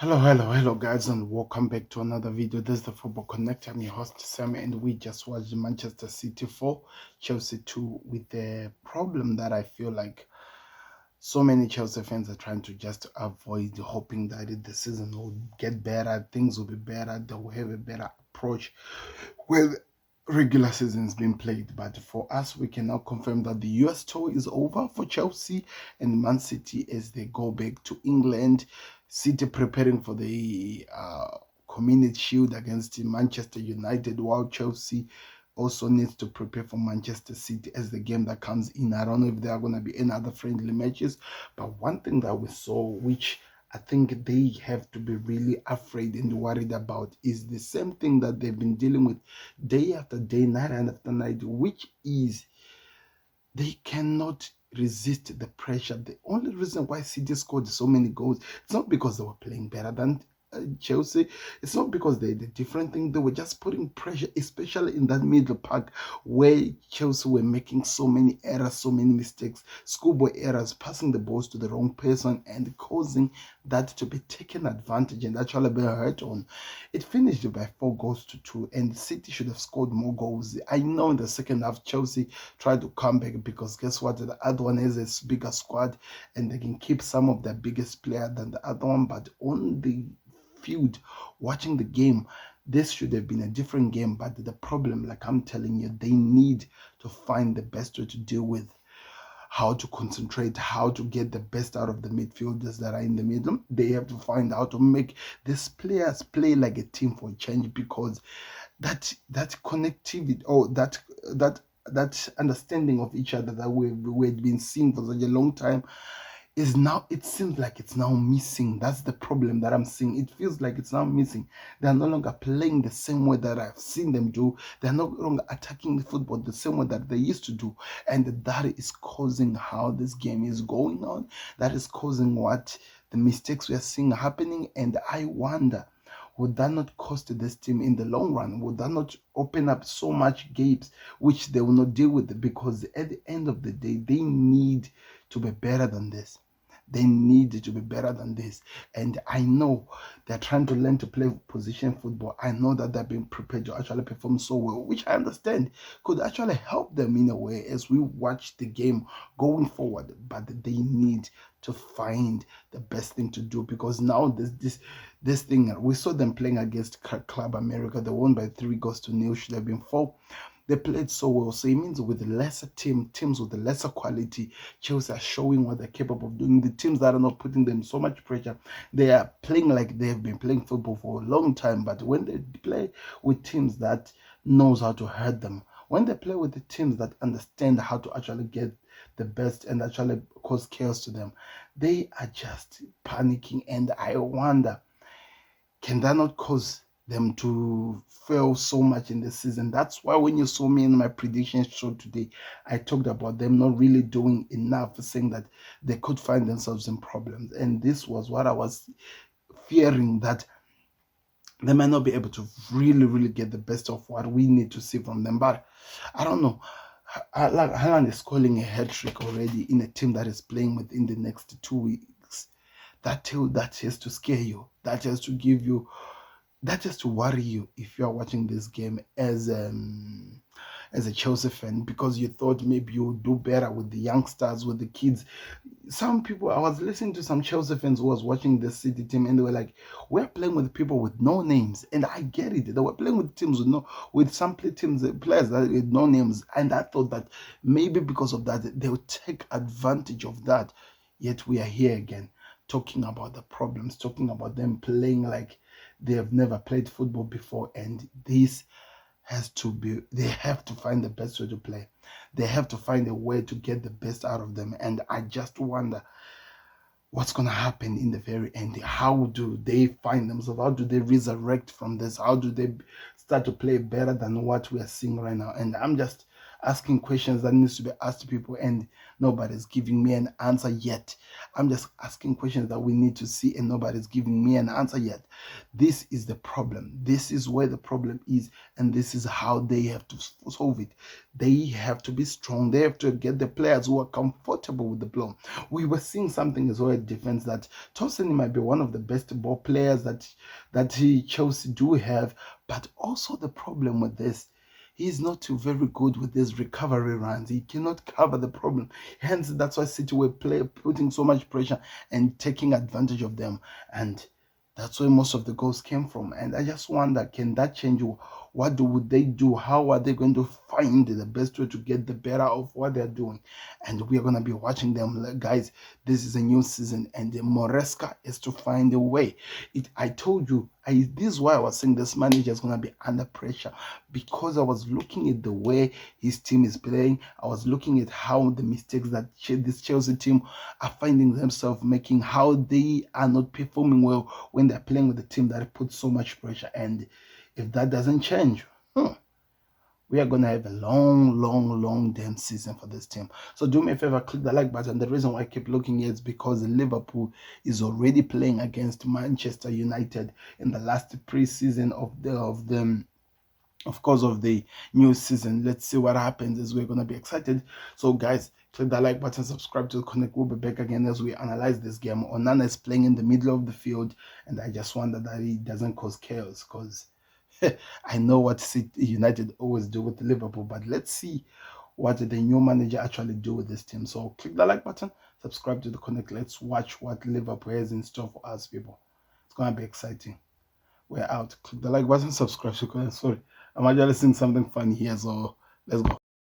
Hello, guys, and welcome back to another video. This is the Football Connect. I'm your host, Sam, and we just watched Manchester City 4, Chelsea 2, with the problem that I feel like so many Chelsea fans are trying to just avoid, hoping that the season will get better, things will be better, they will have a better approach with regular seasons being played. But for us, we can now confirm that the US tour is over for Chelsea and Man City as they go back to England. City preparing for the Community Shield against Manchester United, while Chelsea also needs to prepare for Manchester City as the game that comes in. I don't know if there are going to be any other friendly matches, but one thing that we saw, which I think they have to be really afraid and worried about, is the same thing that they've been dealing with day after day, night after night, which is they cannot resist the pressure. The only reason why City scored so many goals, it's not because they were playing better than Chelsea. It's not because they did different thing. They were just putting pressure, especially in that middle pack where Chelsea were making so many errors, so many mistakes, schoolboy errors, passing the balls to the wrong person and causing that to be taken advantage and actually be hurt on. It finished by 4 goals to 2, and City should have scored more goals. I know in the second half Chelsea tried to come back because guess what? The other one has a bigger squad and they can keep some of their biggest player than the other one, but on the field watching the game, this should have been a different game. But the problem, like I'm telling you, they need to find the best way to deal with how to concentrate, how to get the best out of the midfielders that are in the middle. They have to find how to make these players play like a team for a change, because that connectivity, or that understanding of each other that we've been seeing for such a long time is now, it seems like it's now missing. That's the problem that I'm seeing. It feels like it's now missing. They're no longer playing the same way that I've seen them do. They're no longer attacking the football the same way that they used to do, and that is causing how this game is going on. That is causing what the mistakes we are seeing happening. And I wonder, would that not cost this team in the long run? Would that not open up so much gaps which they will not deal with? Because at the end of the day, they need to be better than this. They need to be better than this. And I know they're trying to learn to play position football. I know that they're being prepared to actually perform so well, which I understand could actually help them in a way as we watch the game going forward. But they need to find the best thing to do, because now this thing, we saw them playing against Club America. They won by 3 goals to 0. Should have been 4. They played so well. So it means with lesser teams with the lesser quality, Chelsea are showing what they're capable of doing. The teams that are not putting them so much pressure, they are playing like they've been playing football for a long time. But when they play with teams that knows how to hurt them, when they play with the teams that understand how to actually get the best and actually cause chaos to them, they are just panicking. And I wonder, can that not cause them to fail so much in the season? That's why when you saw me in my prediction show today, I talked about them not really doing enough, saying that they could find themselves in problems. And this was what I was fearing, that they might not be able to really get the best of what we need to see from them. But I don't know. Haaland is calling a hat trick already in a team that is playing within the next 2 weeks. That has to scare you. That has to give you, that has to worry you if you are watching this game as a Chelsea fan, because you thought maybe you would do better with the youngsters, with the kids. Some people, I was listening to some Chelsea fans who was watching the City team, and they were like, we're playing with people with no names. And I get it. They were playing with teams with some players that with no names. And I thought that maybe because of that, they would take advantage of that. Yet we are here again, talking about the problems, talking about them playing like they have never played football before. And this has to be, they have to find the best way to play. They have to find a way to get the best out of them. And I just wonder what's going to happen in the very end. How do they find themselves? How do they resurrect from this? How do they start to play better than what we are seeing right now? And I'm asking questions that needs to be asked to people, and nobody's giving me an answer yet. I'm just asking questions that we need to see, and nobody's giving me an answer yet. This is the problem. This is where the problem is, and this is how they have to solve it. They have to be strong. They have to get the players who are comfortable with the ball. We were seeing something as well at defense, that Tosin might be one of the best ball players that Chelsea do have, but also the problem with this, he's not too very good with his recovery runs. He cannot cover the problem. Hence, that's why City were putting so much pressure and taking advantage of them. And that's where most of the goals came from. And I just wonder, can that change? What would they do? How are they going to find the best way to get the better of what they're doing? And we are going to be watching them. Guys, this is a new season, and the Moresca is to find a way. I told you, this is why I was saying this manager is going to be under pressure, because I was looking at the way his team is playing. I was looking at how the mistakes that this Chelsea team are finding themselves making, how they are not performing well when they're playing with a team that puts so much pressure. And if that doesn't change, we are going to have a long damn season for this team. So do me a favor, click the like button. The reason why I keep looking here is because Liverpool is already playing against Manchester United in the last pre-season of the new season. Let's see what happens, as we're going to be excited. So guys, click the like button, subscribe to the Connect. We'll be back again as we analyze this game. Onana is playing in the middle of the field, and I just wonder that he doesn't cause chaos, because I know what City United always do with Liverpool, but let's see what the new manager actually do with this team. So click the like button, subscribe to the Connect. Let's watch what Liverpool has in store for us, people. It's going to be exciting. We're out. Click the like button, subscribe to the Connect. Sorry, I'm actually seeing something funny here, so let's go.